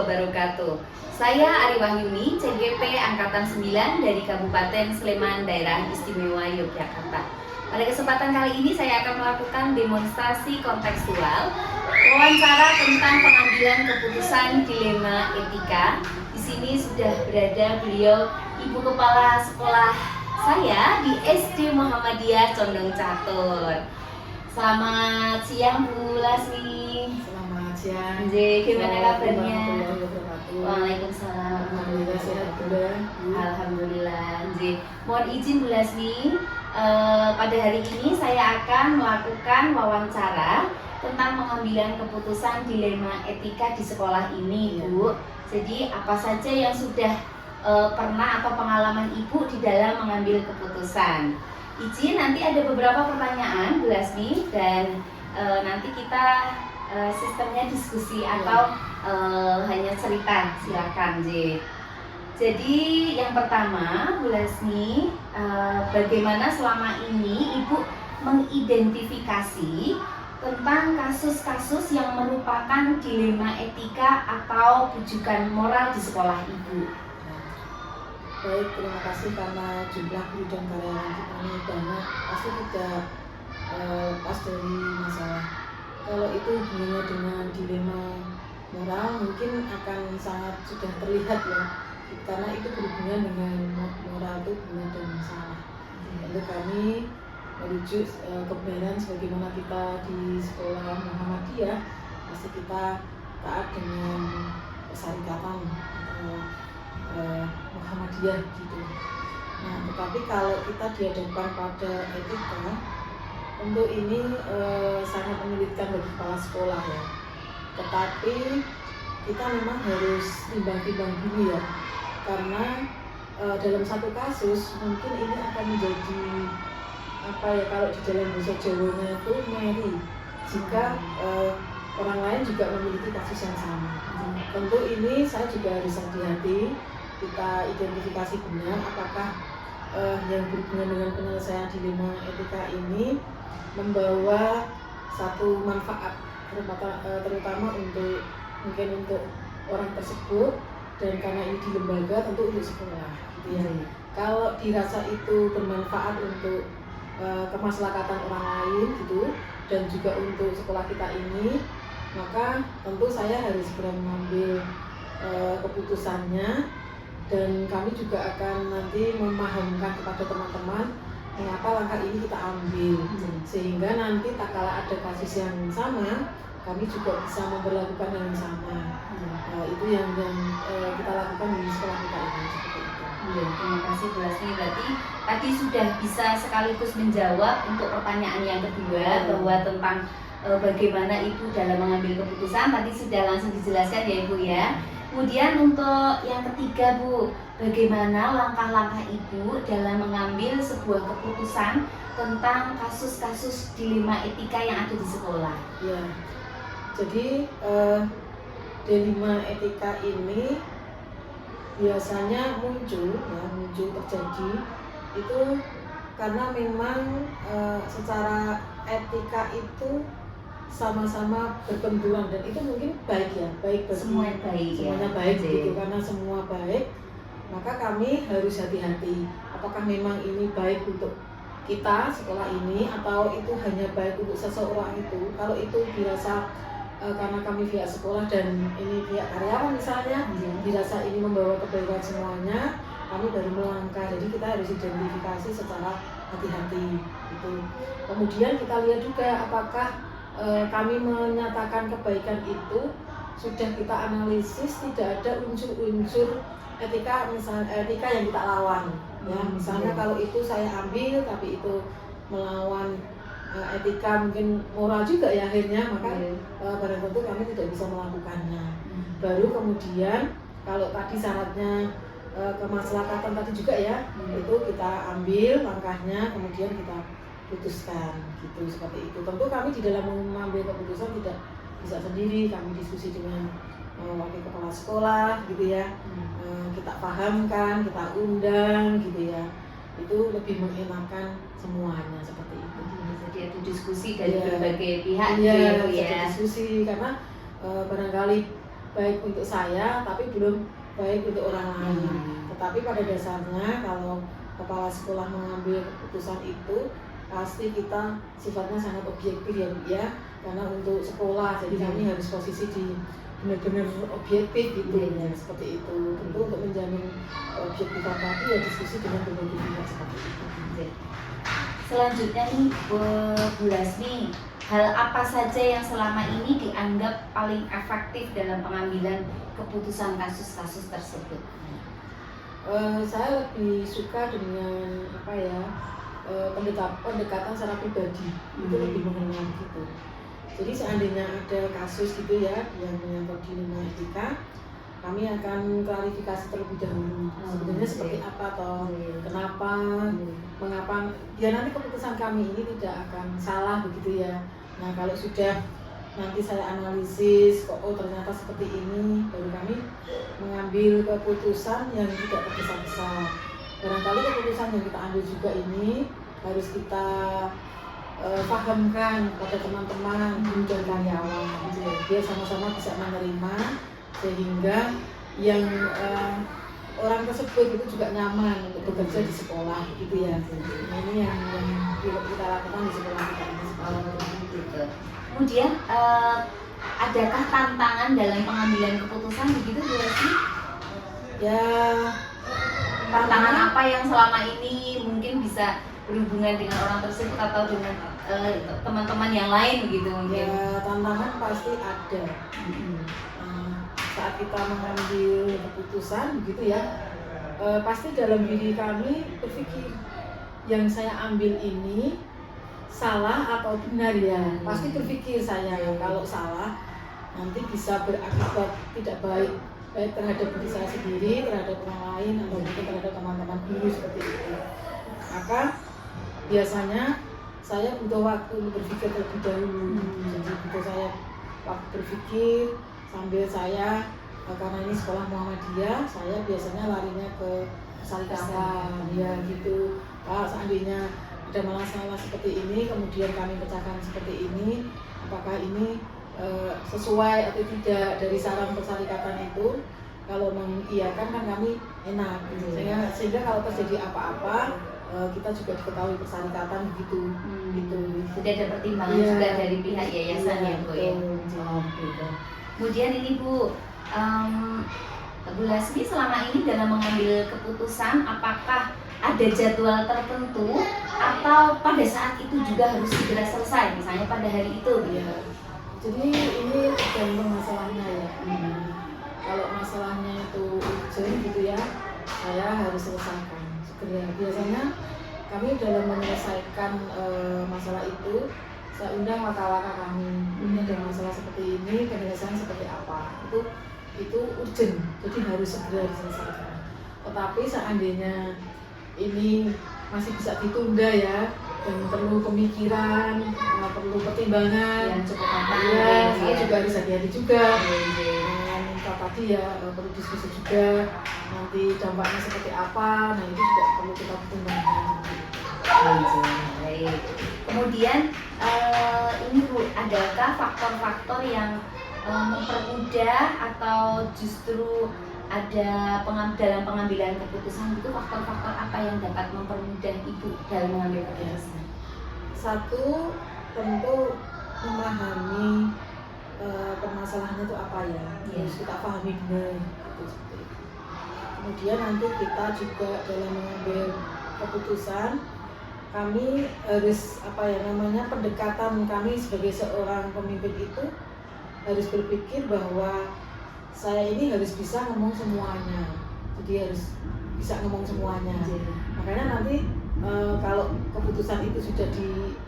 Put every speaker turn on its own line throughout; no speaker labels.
wabarakatuh. Saya Ari Wahyuni, CGP Angkatan 9 dari Kabupaten Sleman, Daerah Istimewa Yogyakarta. Pada kesempatan kali ini saya akan melakukan demonstrasi kontekstual wawancara tentang pengambilan keputusan dilema etika. Di sini sudah berada beliau Ibu Kepala Sekolah saya di SD Muhammadiyah Condong Catur. Selamat siang Bu Lasmi.
Selamat siang.
Gimana kabarnya? Waalaikumsalam.
Alhamdulillah sehat juga.
Alhamdulillah. Mohon izin Bu Lasmi, pada hari ini saya akan melakukan wawancara tentang pengambilan keputusan dilema etika di sekolah ini, Bu. Jadi apa saja yang sudah pernah atau pengalaman Ibu di dalam mengambil keputusan? Izin, nanti ada beberapa pertanyaan Bu Lasmi dan nanti kita sistemnya diskusi atau hanya cerita, silakan Jadi yang pertama Bu Lasmi, bagaimana selama ini Ibu mengidentifikasi tentang kasus-kasus yang merupakan dilema etika atau bujukan moral di sekolah Ibu?
Baik, terima kasih karena jumlah guru dan karyawan kita ini banyak, pasti tidak lepas dari masalah. Kalau itu hubungannya dengan dilema moral mungkin akan sangat sudah terlihat ya, karena itu berhubungan dengan moral itu benar dan salah. Tentu kami merujuk kebenaran sebagaimana kita di sekolah Muhammadiyah, pasti kita taat dengan syariatan atau Muhammadiyah gitu. Nah, tetapi kalau kita dihadapkan pada etika, tentu ini sangat menyulitkan bagi kepala sekolah ya. Tetapi kita memang harus timbang-timbang dulu ya, karena dalam satu kasus mungkin ini akan menjadi apa ya, kalau di dalam bahasa Jawanya itu meri jika orang lain juga memiliki kasus yang sama. Tentu ini saya juga harus hati-hati, kita identifikasi benar apakah yang berhubungan dengan penyelesaian dilema etika ini membawa satu manfaat terutama untuk mungkin untuk orang tersebut, dan karena ini di lembaga tentu untuk sekolah gitu ya. Kalau dirasa itu bermanfaat untuk kemaslahatan orang lain gitu dan juga untuk sekolah kita ini, maka tentu saya harus segera mengambil keputusannya, dan kami juga akan nanti memahamkan kepada teman-teman mengapa langkah ini kita ambil, sehingga nanti tak kala ada kasus yang sama kami juga bisa memperlakukan yang sama. Itu yang kita lakukan di sekolah kita ini, seperti itu.
Terima kasih Bu Lasmi. Berarti tadi sudah bisa sekaligus menjawab untuk pertanyaan yang kedua, bahwa tentang bagaimana Ibu dalam mengambil keputusan tadi sudah langsung dijelaskan ya Ibu ya. Kemudian untuk yang ketiga Bu, bagaimana langkah-langkah Ibu dalam mengambil sebuah keputusan tentang kasus-kasus dilema etika yang ada di sekolah?
Ya, jadi dilema etika ini biasanya muncul terjadi itu karena memang secara etika itu sama-sama berbenturan, dan itu mungkin baik ya, baik bagi
semuanya
baik gitu, karena semua baik, maka kami harus hati-hati apakah memang ini baik untuk kita sekolah ini atau itu hanya baik untuk seseorang itu. Kalau itu dirasa karena kami pihak sekolah dan ini pihak karyawan misalnya, dirasa ini membawa kebaikan semuanya, kami baru melangkah. Jadi kita harus identifikasi secara hati-hati gitu. Kemudian kita lihat juga apakah kami menyatakan kebaikan itu sudah kita analisis tidak ada unsur-unsur etika, misalnya etika yang kita lawan ya. Misalnya kalau itu saya ambil tapi itu melawan etika mungkin moral juga ya akhirnya, maka barang tentu kami tidak bisa melakukannya. Baru kemudian kalau tadi syaratnya kemaslahatan tadi juga ya, itu kita ambil langkahnya, kemudian kita putuskan gitu, seperti itu. Tentu kami di dalam mengambil keputusan tidak bisa sendiri, kami diskusi dengan wakil kepala sekolah gitu ya. Kita pahamkan, kita undang gitu ya. Itu lebih mengenakan semuanya, seperti itu.
Jadi ada diskusi dari berbagai pihak
ya,
gitu ya.
Diskusi karena barangkali baik untuk saya tapi belum baik untuk orang lain. Tetapi pada dasarnya kalau kepala sekolah mengambil keputusan itu pasti kita sifatnya sangat objektif ya Bu ya, karena untuk sekolah jadi kami harus posisi di benar-benar objektif gitu ya, seperti itu. Tentu untuk menjamin objektifan tadi ya diskusi dengan berbagai pihak seperti itu.
Selanjutnya nih Bu Lasmi, hal apa saja yang selama ini dianggap paling efektif dalam pengambilan keputusan kasus-kasus tersebut?
Saya lebih suka dengan pendekatan secara pribadi, itu lebih mengenal gitu. Jadi seandainya ada kasus gitu ya yang menyangkut dilema etika, kami akan klarifikasi terlebih dahulu. Sebenarnya seperti apa toh, kenapa, mengapa, ya nanti keputusan kami ini tidak akan salah begitu ya. Nah kalau sudah nanti saya analisis, kok ternyata seperti ini, baru kami mengambil keputusan yang tidak tergesa-gesa. Barangkali keputusan yang kita ambil juga ini harus kita pahamkan pada teman-teman guru dan karyawan, biar sama-sama bisa menerima sehingga yang orang tersebut itu juga nyaman untuk bekerja di sekolah gitu ya. Nah, ini yang kita lakukan di sekolah kita ini.
Gitu. Kemudian adakah tantangan dalam pengambilan keputusan begitu Bu Lasmi?
Ya,
tantangan apa yang selama ini mungkin bisa berhubungan dengan orang tersebut atau dengan teman-teman yang lain begitu mungkin?
Ya tantangan pasti ada. Saat kita mengambil keputusan begitu ya, pasti dalam diri kami berpikir yang saya ambil ini salah atau benar ya. Pasti berpikir saya kalau salah nanti bisa berakibat tidak baik terhadap diri saya sendiri, terhadap orang lain atau mungkin terhadap teman-teman guru seperti itu. Maka biasanya saya butuh waktu untuk berpikir terlebih dahulu. Jadi butuh saya waktu berpikir sambil saya karena ini sekolah Muhammadiyah, saya biasanya larinya ke Syarikatan ya gitu. Seandainya ada masalah seperti ini, kemudian kami pecahkan seperti ini, apakah ini sesuai atau tidak dari saran persyarikatan itu? Kalau mengiyakan kan kami enak, sehingga kalau terjadi apa-apa kita juga diketahui persyarikatan begitu. Gitu.
Sudah ada pertimbangan juga dari pihak yayasan ya Bu ya. Gitu. Kemudian ini Bu Lasmi selama ini dalam mengambil keputusan apakah ada jadwal tertentu atau pada saat itu juga harus segera selesai misalnya pada hari itu
ya. Jadi ini tergantung masalahnya ya. Kalau masalahnya itu urgent gitu ya, saya harus selesaikan segera. Biasanya kami dalam menyelesaikan masalah itu, saya undang waka-waka kami. Ini ada masalah seperti ini, penyelesaian seperti apa? Itu urgent, jadi harus segera diselesaikan. Tetapi seandainya ini masih bisa ditunda ya, dan perlu pemikiran, perlu pertimbangan
yang cukup matang
ya, saya juga harus hati-hati juga. Tadi ya perlu diskusi juga, nanti dampaknya seperti apa, nah itu juga perlu kita pertimbangkan.
Baik. Kemudian ini Bu, adakah faktor-faktor yang mempermudah atau justru ada dalam pengambilan keputusan itu faktor-faktor apa yang dapat mempermudah Ibu dalam mengambil keputusan?
Satu, tentu memahami permasalahannya itu apa ya, harus kita pahami benar. Kemudian nanti kita juga dalam mengambil keputusan, kami harus pendekatan kami sebagai seorang pemimpin itu harus berpikir bahwa saya ini harus bisa ngomong semuanya, jadi harus bisa ngomong semuanya. Makanya nanti kalau keputusan itu sudah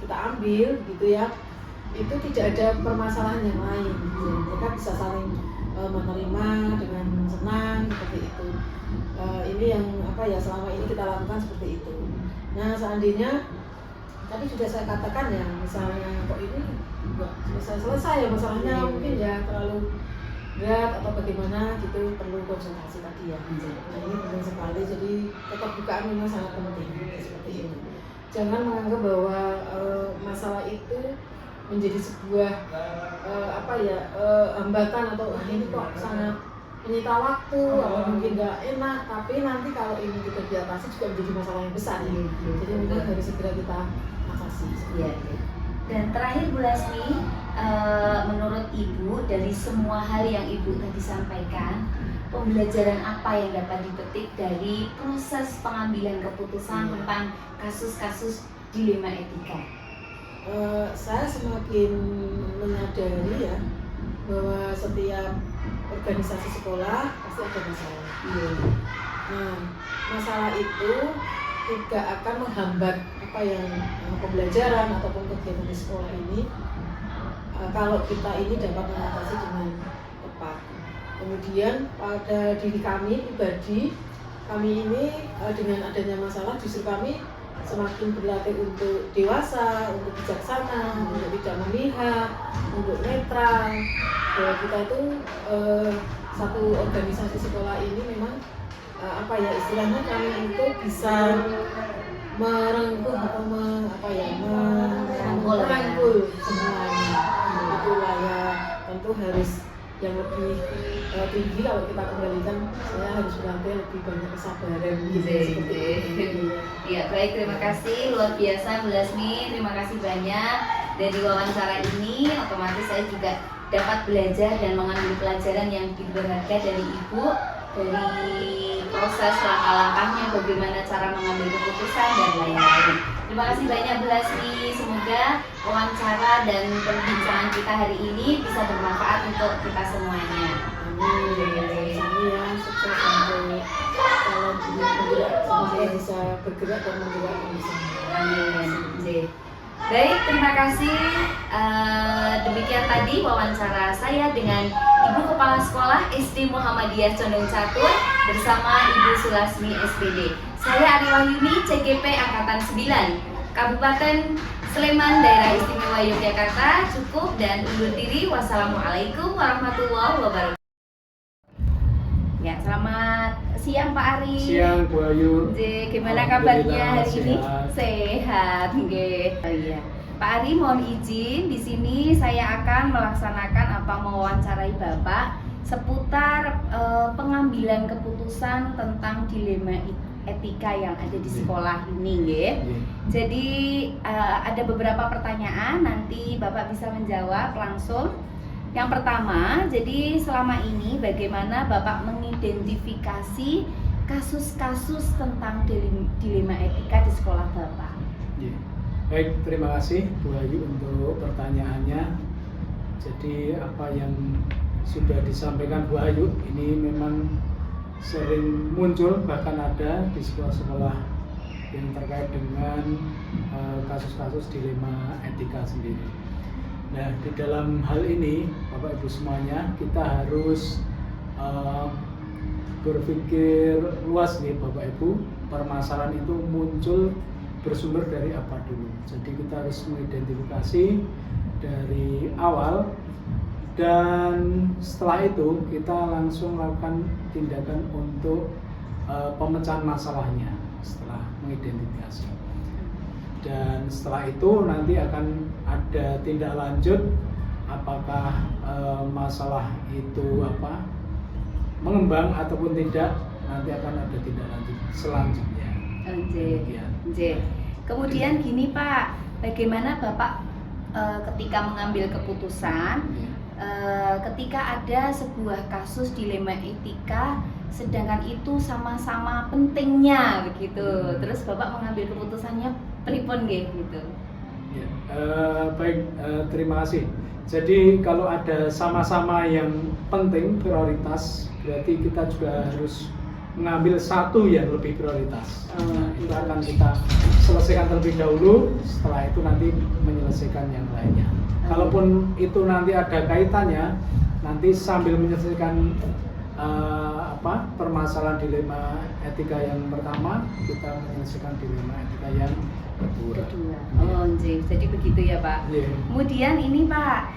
kita ambil gitu ya, itu tidak ada permasalahan yang lain. Mereka bisa saling menerima dengan senang seperti itu. Ini yang selama ini kita lakukan seperti itu. Nah seandainya tadi sudah saya katakan ya, misalnya kok ini nggak selesai ya masalahnya, mungkin ya terlalu berat atau bagaimana gitu, perlu konsultasi tadi ya. Nah ini penting sekali, jadi keterbukaan memang sangat penting seperti itu. Jangan menganggap bahwa masalah itu menjadi sebuah hambatan atau ini kok sangat menyita waktu atau mungkin nggak enak, tapi nanti kalau ini tidak diatasi juga menjadi masalah yang besar ya. Jadi mungkin harus segera kita atasi.
Iya. Dan terakhir Bu Lasmi, menurut Ibu dari semua hal yang Ibu tadi sampaikan, pembelajaran apa yang dapat dipetik dari proses pengambilan keputusan tentang kasus-kasus dilema etika?
Saya semakin menyadari ya bahwa setiap organisasi sekolah pasti ada masalah. Nah, masalah itu tidak akan menghambat pembelajaran ataupun kegiatan di sekolah ini kalau kita ini dapat mengatasi dengan tepat. Kemudian pada diri kami pribadi, kami ini dengan adanya masalah justru kami semakin berlatih untuk dewasa, untuk bijaksana, untuk tidak memihak, untuk netral. Bahwa kita itu satu organisasi sekolah ini memang istilahnya kami itu bisa merangkul atau merangkul semuanya. Itulah ya, tentu harus yang lebih tinggi. Kalau kita kembalikan, saya harus berlatih lebih banyak kesabaran seperti itu.
Ya, baik, terima kasih luar biasa Bu Lasmi, terima kasih banyak. Dari wawancara ini otomatis saya juga dapat belajar dan mengambil pelajaran yang berharga dari Ibu, dari proses langkah-langkahnya, bagaimana cara mengambil keputusan dan lain-lain. Terima kasih banyak Bu Lasmi. Semoga wawancara dan perbincangan kita hari ini bisa bermanfaat untuk kita semuanya.
Amin. Ya, sukses sampai kalau semoga bisa bergerak dan menggerakkan bersama.
Amin. Baik, terima kasih. Demikian tadi wawancara saya dengan Ibu Kepala Sekolah SD Muhammadiyah Condong Catur bersama Ibu Sulasmi SPD. Saya Ari Wahyuni, CGP Angkatan 9, Kabupaten Sleman, Daerah Istimewa Yogyakarta. Cukup dan undur diri. Wassalamualaikum warahmatullahi wabarakatuh. Ya, selamat siang Pak Ari.
Siang Bu Ayu.
Gimana kabarnya hari ini?
Sehat.
Sehat, nggih. Oh iya. Pak Ari, mohon izin di sini saya akan melaksanakan mewawancarai Bapak seputar pengambilan keputusan tentang dilema etika yang ada di sekolah ini, nggih. Jadi ada beberapa pertanyaan, nanti Bapak bisa menjawab langsung. Yang pertama, jadi selama ini bagaimana Bapak mengidentifikasi kasus-kasus tentang dilema etika di sekolah Bapak?
Baik, terima kasih Bu Ayu untuk pertanyaannya. Jadi apa yang sudah disampaikan Bu Ayu ini memang sering muncul, bahkan ada di sekolah-sekolah yang terkait dengan kasus-kasus dilema etika sendiri. Nah, di dalam hal ini, Bapak Ibu semuanya, kita harus berpikir luas nih Bapak Ibu. Permasalahan itu muncul bersumber dari apa dulu. Jadi kita harus mengidentifikasi dari awal, dan setelah itu kita langsung lakukan tindakan untuk pemecahan masalahnya setelah mengidentifikasi. Dan setelah itu nanti akan ada tindak lanjut, apakah masalah itu mengembang ataupun tidak, nanti akan ada tindak lanjut selanjutnya.
Kemudian gini Pak, bagaimana Bapak ketika mengambil keputusan, ketika ada sebuah kasus dilema etika, sedangkan itu sama-sama pentingnya begitu, terus Bapak mengambil keputusannya pripun nggih gitu.
Ya, baik, terima kasih. Jadi kalau ada sama-sama yang penting prioritas, berarti kita juga harus mengambil satu yang lebih prioritas. Nah, itu akan kita selesaikan terlebih dahulu, setelah itu nanti menyelesaikan yang lainnya. Kalaupun itu nanti ada kaitannya, nanti sambil menyelesaikan permasalahan dilema etika yang pertama, kita menyelesaikan dilema etika yang kedua.
Jadi begitu ya Pak. Kemudian ini Pak,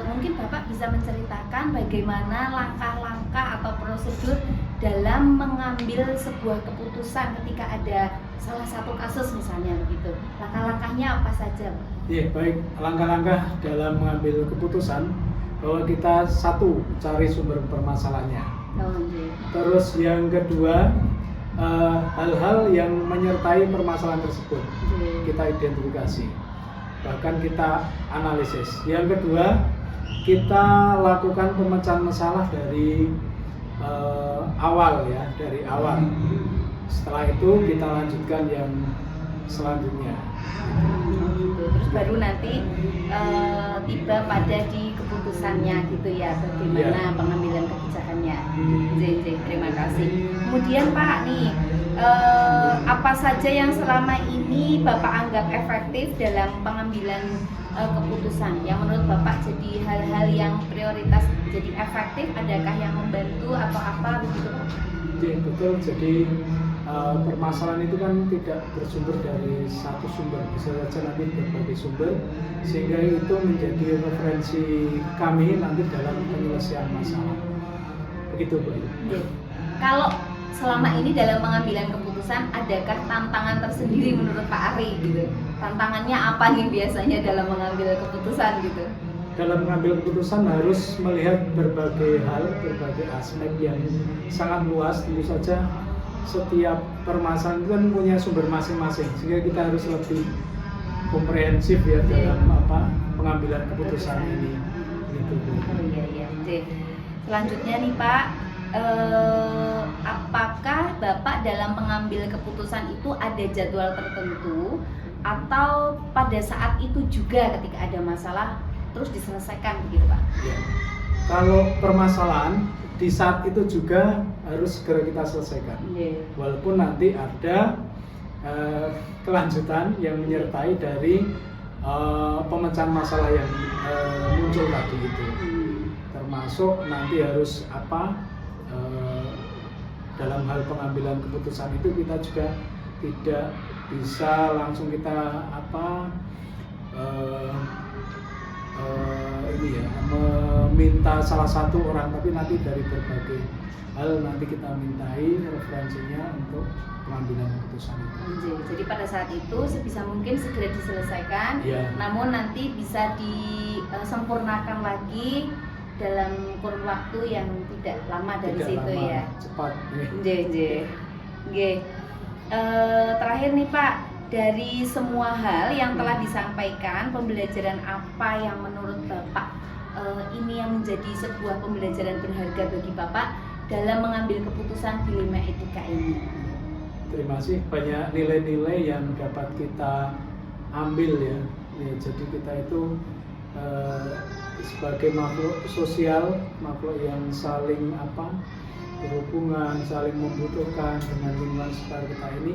mungkin Bapak bisa menceritakan bagaimana langkah-langkah atau prosedur dalam mengambil sebuah keputusan ketika ada salah satu kasus misalnya begitu. Langkah-langkahnya apa saja, Pak?
Iya, baik. Langkah-langkah dalam mengambil keputusan bahwa kita satu cari sumber permasalahannya.
Oh, iya.
Terus yang kedua hal-hal yang menyertai permasalahan tersebut
Iya.
kita identifikasi, bahkan kita analisis. Yang kedua kita lakukan pemecahan masalah dari awal ya, dari awal. Setelah itu kita lanjutkan yang selanjutnya.
Gitu. Terus baru nanti tiba pada di keputusannya gitu ya, bagaimana
Iya.
pengambilan kebijakannya. JJ, terima kasih. Kemudian Pak nih, apa saja yang selama ini Bapak anggap efektif dalam pengambilan keputusan yang menurut Bapak jadi hal-hal yang prioritas jadi efektif, adakah yang membantu atau apa begitu Pak?
Iya, betul. Jadi permasalahan itu kan tidak bersumber dari satu sumber, bisa saja nanti berbagai sumber, sehingga itu menjadi referensi kami nanti dalam penyelesaian masalah. Begitu, Bu.
Oke. Kalau selama ini dalam pengambilan keputusan, adakah tantangan tersendiri menurut Pak Ari gitu? Tantangannya apa nih biasanya dalam mengambil keputusan gitu?
Dalam mengambil keputusan harus melihat berbagai hal, berbagai aspek yang sangat luas. Tentu saja setiap permasalahan itu kan punya sumber masing-masing, sehingga kita harus lebih komprehensif ya dalam pengambilan keputusan ini. Gitu, Bu.
Oh iya iya. Oke. Selanjutnya nih Pak, apakah Bapak dalam mengambil keputusan itu ada jadwal tertentu atau pada saat itu juga ketika ada masalah terus diselesaikan begitu Pak?
Ya. Kalau permasalahan di saat itu juga harus segera kita selesaikan.
Iya.
Walaupun nanti ada kelanjutan yang menyertai dari pemecahan masalah yang muncul tadi itu. Termasuk nanti harus dalam hal pengambilan keputusan itu kita juga tidak bisa langsung kita meminta salah satu orang, tapi nanti dari berbagai hal nanti kita mintai referensinya untuk pengambilan keputusan itu.
Jadi pada saat itu sebisa mungkin segera diselesaikan,
Ya.
namun nanti bisa disempurnakan lagi dalam kurun waktu yang tidak lama dari
Tidak
situ
lama,
ya.
cepat.
Terakhir nih Pak, dari semua hal yang telah disampaikan, pembelajaran apa yang menurut Bapak ini yang menjadi sebuah pembelajaran berharga bagi Bapak dalam mengambil keputusan dilema etika ini?
Terima kasih, banyak nilai-nilai yang dapat kita ambil ya. Jadi kita itu sebagai makhluk sosial, makhluk yang saling berhubungan, saling membutuhkan dengan lingkungan sekitar kita ini,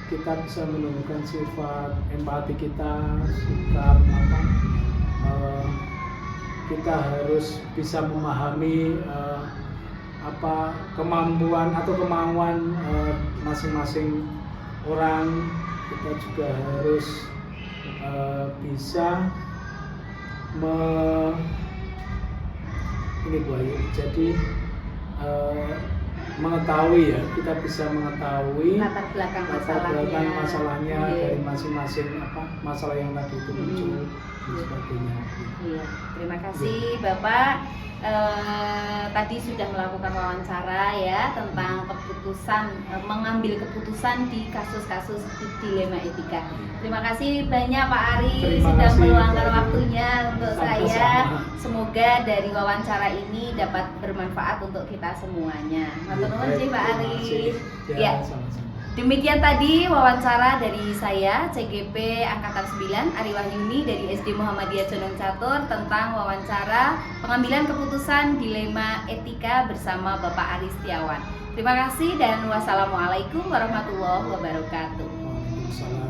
kita bisa menunjukkan sifat empati kita, sikap kita harus bisa memahami kemampuan atau kemauan masing-masing orang. Kita juga harus bisa mengetahui ya, kita bisa mengetahui
Latar belakang
masalahnya
Iya.
dari masing-masing masalah yang tadi itu muncul dan sebagainya.
Iya, terima kasih Bapak. Tadi sudah melakukan wawancara ya tentang mengambil keputusan di kasus-kasus dilema etika. Terima kasih banyak Pak Ari
Terima
sudah
kasih,
meluangkan
Mbak.
waktunya untuk
Sama-sama.
saya. Semoga dari wawancara ini dapat bermanfaat untuk kita semuanya. Matur nuwun sih Pak Ari. Ya.
Sama-sama.
Demikian tadi wawancara dari saya, CGP Angkatan 9, Ari Wahyuni dari SD Muhammadiyah Condong Catur tentang wawancara pengambilan keputusan dilema etika bersama Bapak Ari Setiawan. Terima kasih dan wassalamualaikum warahmatullahi wabarakatuh.
Waalaikumsalam.